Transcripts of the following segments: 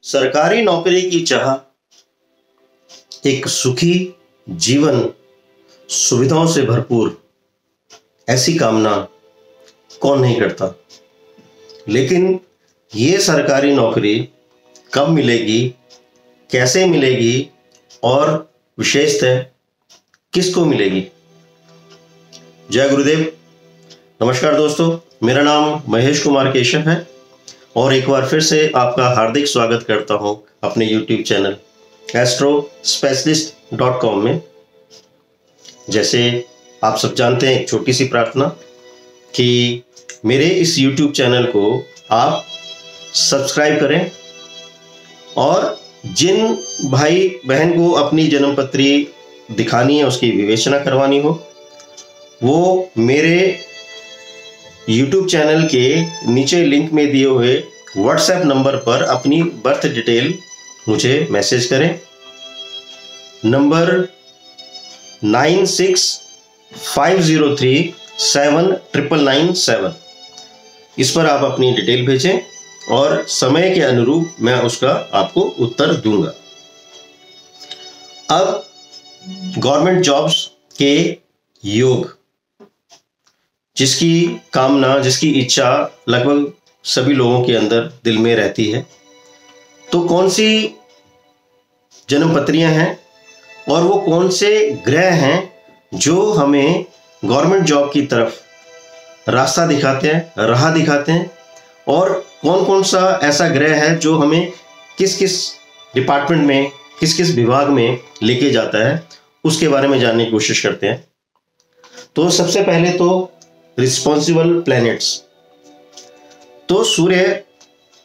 सरकारी नौकरी की चाह, एक सुखी जीवन, सुविधाओं से भरपूर, ऐसी कामना कौन नहीं करता। लेकिन ये सरकारी नौकरी कब मिलेगी, कैसे मिलेगी और विशेषतः किसको मिलेगी। जय गुरुदेव। नमस्कार दोस्तों, मेरा नाम महेश कुमार केशव है और एक बार फिर से आपका हार्दिक स्वागत करता हूं अपने YouTube चैनल astrospecialist.com में। जैसे आप सब जानते हैं, एक छोटी सी प्रार्थना कि मेरे इस YouTube चैनल को आप सब्सक्राइब करें और जिन भाई बहन को अपनी जन्मपत्री दिखानी है, उसकी विवेचना करवानी हो, वो मेरे YouTube चैनल के नीचे लिंक में दिए हुए WhatsApp नंबर पर अपनी बर्थ डिटेल मुझे मैसेज करें। नंबर 9650379997। इस पर आप अपनी डिटेल भेजें और समय के अनुरूप मैं उसका आपको उत्तर दूंगा। अब गवर्नमेंट जॉब्स के योग, जिसकी कामना, जिसकी इच्छा लगभग सभी लोगों के अंदर दिल में रहती है, तो कौन सी जन्मपत्रियां हैं और वो कौन से ग्रह हैं जो हमें गवर्नमेंट जॉब की तरफ रास्ता दिखाते हैं, राह दिखाते हैं, और कौन कौन सा ऐसा ग्रह है जो हमें किस किस डिपार्टमेंट में, किस किस विभाग में लेके जाता है, उसके बारे में जानने की कोशिश करते हैं। तो सबसे पहले तो रिस्पॉन्सिबल प्लैनेट्स। तो सूर्य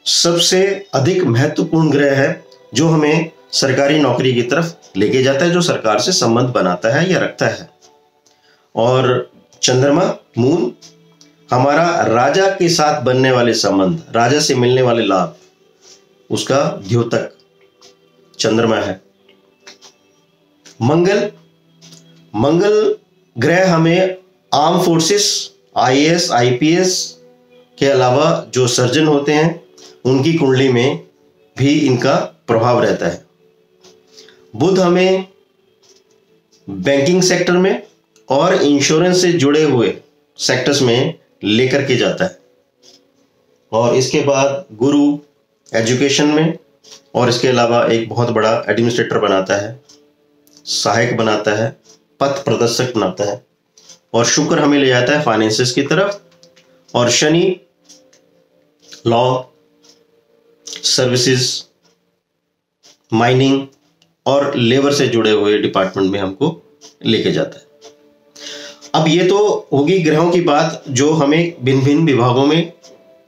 सबसे अधिक महत्वपूर्ण ग्रह है जो हमें सरकारी नौकरी की तरफ लेके जाता है, जो सरकार से संबंध बनाता है या रखता है। और चंद्रमा, मून, हमारा राजा के साथ बनने वाले संबंध, राजा से मिलने वाले लाभ, उसका द्योतक चंद्रमा है। मंगल ग्रह हमें आर्म फोर्सेस, IAS, IPS के अलावा जो सर्जन होते हैं उनकी कुंडली में भी इनका प्रभाव रहता है। बुध हमें बैंकिंग सेक्टर में और इंश्योरेंस से जुड़े हुए सेक्टर्स में लेकर के जाता है। और इसके बाद गुरु एजुकेशन में, और इसके अलावा एक बहुत बड़ा एडमिनिस्ट्रेटर बनाता है, सहायक बनाता है, पथ प्रदर्शक बनाता है। और शुक्र हमें ले जाता है फाइनेंसेस की तरफ, और शनि लॉ, सर्विसेज, माइनिंग और लेबर से जुड़े हुए डिपार्टमेंट में हमको लेके जाता है। अब ये तो होगी ग्रहों की बात जो हमें भिन्न भिन्न विभागों में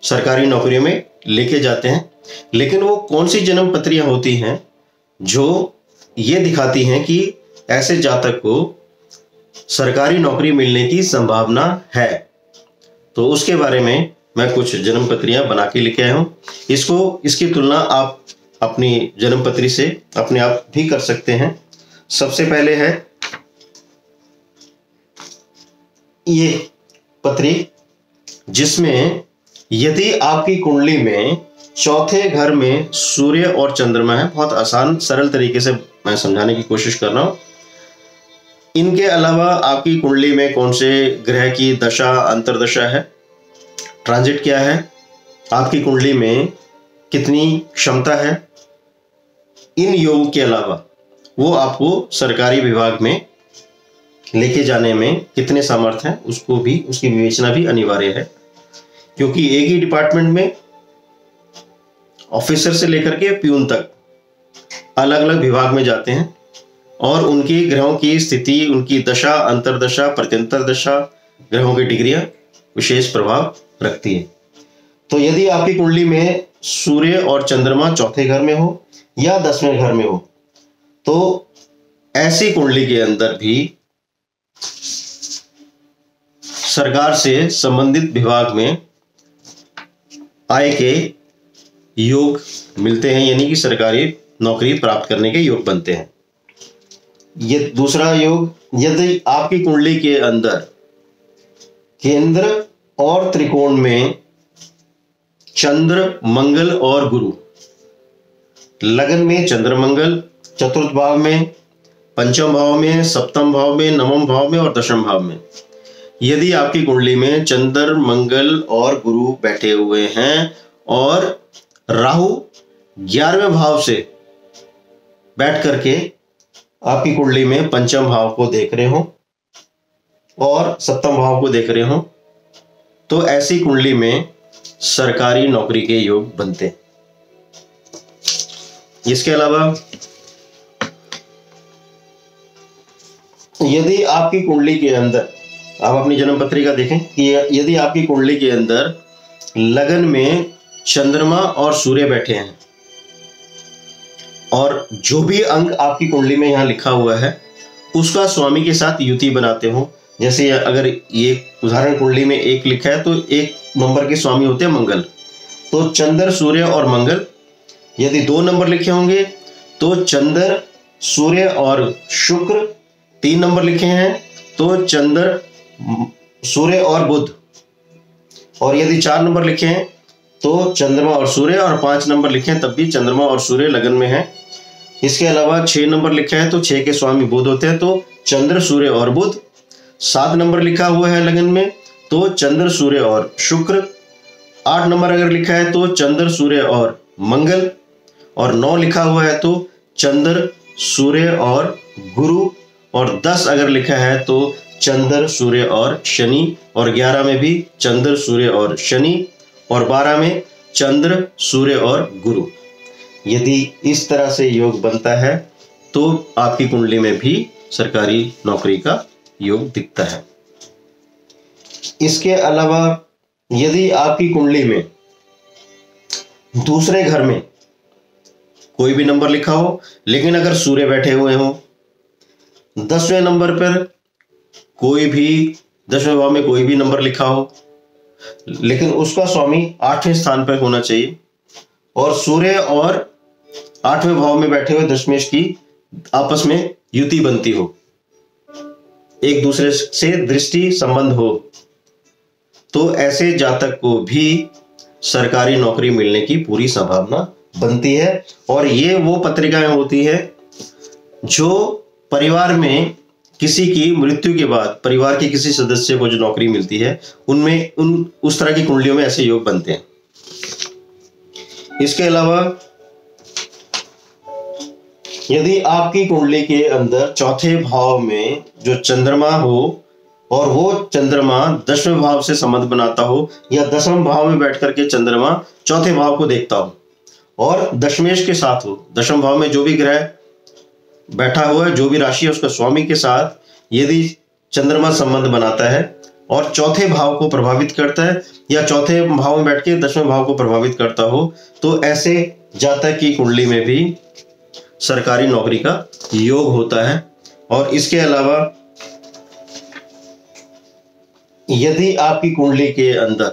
सरकारी नौकरियों में लेके जाते हैं। लेकिन वो कौन सी जन्म पत्रियां होती हैं जो ये दिखाती हैं कि ऐसे जातक को सरकारी नौकरी मिलने की संभावना है, तो उसके बारे में मैं कुछ जन्म पत्रियां बना के लेके आया हूं। इसकी तुलना आप अपनी जन्म पत्री से अपने आप भी कर सकते हैं। सबसे पहले है ये पत्री, जिसमें यदि आपकी कुंडली में चौथे घर में सूर्य और चंद्रमा है, बहुत आसान सरल तरीके से मैं समझाने की कोशिश कर रहा हूं। इनके अलावा आपकी कुंडली में कौन से ग्रह की दशा, अंतरदशा है, ट्रांजिट क्या है, आपकी कुंडली में कितनी क्षमता है, इन योग के अलावा वो आपको सरकारी विभाग में लेके जाने में कितने सामर्थ्य हैं, उसको भी, उसकी विवेचना भी अनिवार्य है। क्योंकि एक ही डिपार्टमेंट में ऑफिसर से लेकर के प्यून तक अलग अलग विभाग में जाते हैं और उनकी ग्रहों की स्थिति, उनकी दशा, अंतरदशा, प्रत्यंतर दशा, ग्रहों की डिग्रियां विशेष प्रभाव रखती है। तो यदि आपकी कुंडली में सूर्य और चंद्रमा चौथे घर में हो या 10वें घर में हो, तो ऐसी कुंडली के अंदर भी सरकार से संबंधित विभाग में आय के योग मिलते हैं, यानी कि सरकारी नौकरी प्राप्त करने के योग बनते हैं। ये दूसरा योग, यदि आपकी कुंडली के अंदर केंद्र और त्रिकोण में चंद्र, मंगल और गुरु लगन में चंद्रमंगल, चतुर्थ भाव में, पंचम भाव में, सप्तम भाव में, नवम भाव में और दशम भाव में। यदि आपकी कुंडली में चंद्र, मंगल और गुरु बैठे हुए हैं और राहु 11वें भाव से बैठ करके आपकी कुंडली में पंचम भाव को देख रहे हो और सप्तम भाव को देख रहे हो, तो ऐसी कुंडली में सरकारी नौकरी के योग बनते हैं। इसके अलावा यदि आपकी कुंडली के अंदर, आप अपनी जन्म पत्रिका देखें कि यदि आपकी कुंडली के अंदर लगन में चंद्रमा और सूर्य बैठे हैं और जो भी अंक आपकी कुंडली में यहां लिखा हुआ है उसका स्वामी के साथ युति बनाते हो। जैसे अगर ये उदाहरण कुंडली में 1 लिखा है तो 1 नंबर के स्वामी होते हैं मंगल, तो चंद्र, सूर्य और मंगल। यदि 2 नंबर लिखे होंगे तो चंद्र, सूर्य और शुक्र। 3 नंबर लिखे हैं तो चंद्र, सूर्य और बुध। और यदि 4 नंबर लिखे हैं तो चंद्रमा और सूर्य, और 5 नंबर लिखे हैं तब भी चंद्रमा और सूर्य लगन में है। इसके अलावा 6 नंबर लिखा है तो 6 के स्वामी बुध होते हैं, तो चंद्र, सूर्य और बुध। 7 नंबर लिखा हुआ है लगन में तो चंद्र, सूर्य और शुक्र। 8 नंबर अगर लिखा है तो चंद्र, सूर्य और मंगल। और 9 लिखा हुआ है तो चंद्र, सूर्य और गुरु। और 10 अगर लिखा है तो चंद्र, सूर्य और शनि। और 11 में भी चंद्र, सूर्य और शनि। और 12 में चंद्र, सूर्य और गुरु। यदि इस तरह से योग बनता है तो आपकी कुंडली में भी सरकारी नौकरी का योग दिखता है। इसके अलावा यदि आपकी कुंडली में दूसरे घर में कोई भी नंबर लिखा हो, लेकिन अगर सूर्य बैठे हुए हो, 10वें नंबर पर कोई भी 10वें भाव में कोई भी नंबर लिखा हो, लेकिन उसका स्वामी 8वें स्थान पर होना चाहिए, और सूर्य और 8वें भाव में बैठे हुए दशमेश की आपस में युति बनती हो, एक दूसरे से दृष्टि संबंध हो, तो ऐसे जातक को भी सरकारी नौकरी मिलने की पूरी संभावना बनती है। और ये वो पत्रिकाएं होती है जो परिवार में किसी की मृत्यु के बाद परिवार के किसी सदस्य को जो नौकरी मिलती है उनमें उस तरह की कुंडलियों में ऐसे योग बनते हैं। इसके अलावा यदि आपकी कुंडली के अंदर चौथे भाव में जो चंद्रमा हो और वो चंद्रमा 10वें भाव से संबंध बनाता हो, या 10वें भाव में बैठ करके चंद्रमा चौथे भाव को देखता हो और दशमेश के साथ हो, 10वें भाव में जो भी ग्रह बैठा हुआ है, जो भी राशि है, उसका स्वामी के साथ यदि चंद्रमा संबंध बनाता है और चौथे भाव को प्रभावित करता है, या चौथे भाव में बैठ के 10वें भाव को प्रभावित करता हो, तो ऐसे जातक की कुंडली में भी सरकारी नौकरी का योग होता है। और इसके अलावा यदि आपकी कुंडली के अंदर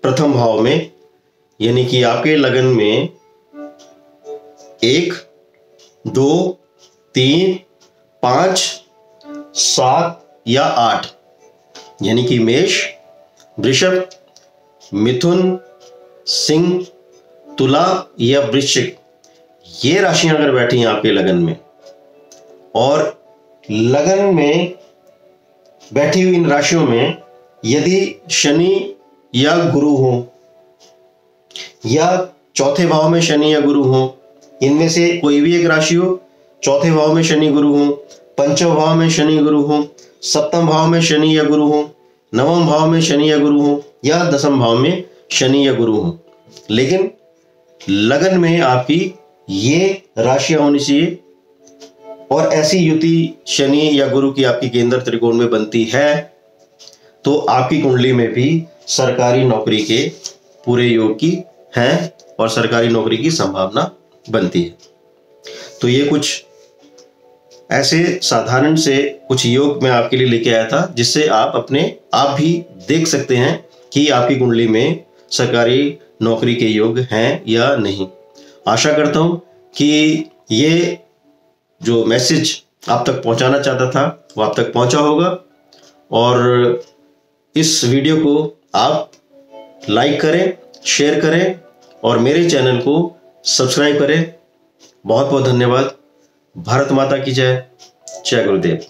प्रथम भाव में, यानी कि आपके लगन में 1, 2, 3, 5, 7 या 8, यानी कि मेष, वृषभ, मिथुन, सिंह, तुला या वृश्चिक, ये राशियां अगर बैठी हैं आपके लगन में, और लगन में बैठी हुई इन राशियों में यदि शनि या गुरु हो, या चौथे भाव में शनि या गुरु हो, इनमें से कोई भी एक राशि हो, चौथे भाव में शनि गुरु हो, पंचम भाव में शनि गुरु हो, सप्तम भाव में शनि या गुरु हो, नवम भाव में शनि या गुरु हो, या 10वें भाव में शनि या गुरु हो, लेकिन लगन में आपकी ये राशियां होनी चाहिए और ऐसी युति शनि या गुरु की आपकी केंद्र त्रिकोण में बनती है, तो आपकी कुंडली में भी सरकारी नौकरी के पूरे योग की है और सरकारी नौकरी की संभावना बनती है। तो ये कुछ ऐसे साधारण से कुछ योग मैं आपके लिए लेके आया था, जिससे आप भी देख सकते हैं कि आपकी कुंडली में सरकारी नौकरी के योग हैं या नहीं। आशा करता हूं कि ये जो मैसेज आप तक पहुंचाना चाहता था वो आप तक पहुंचा होगा, और इस वीडियो को आप लाइक करें, शेयर करें और मेरे चैनल को सब्सक्राइब करें। बहुत बहुत धन्यवाद। भारत माता की जय। जय गुरुदेव।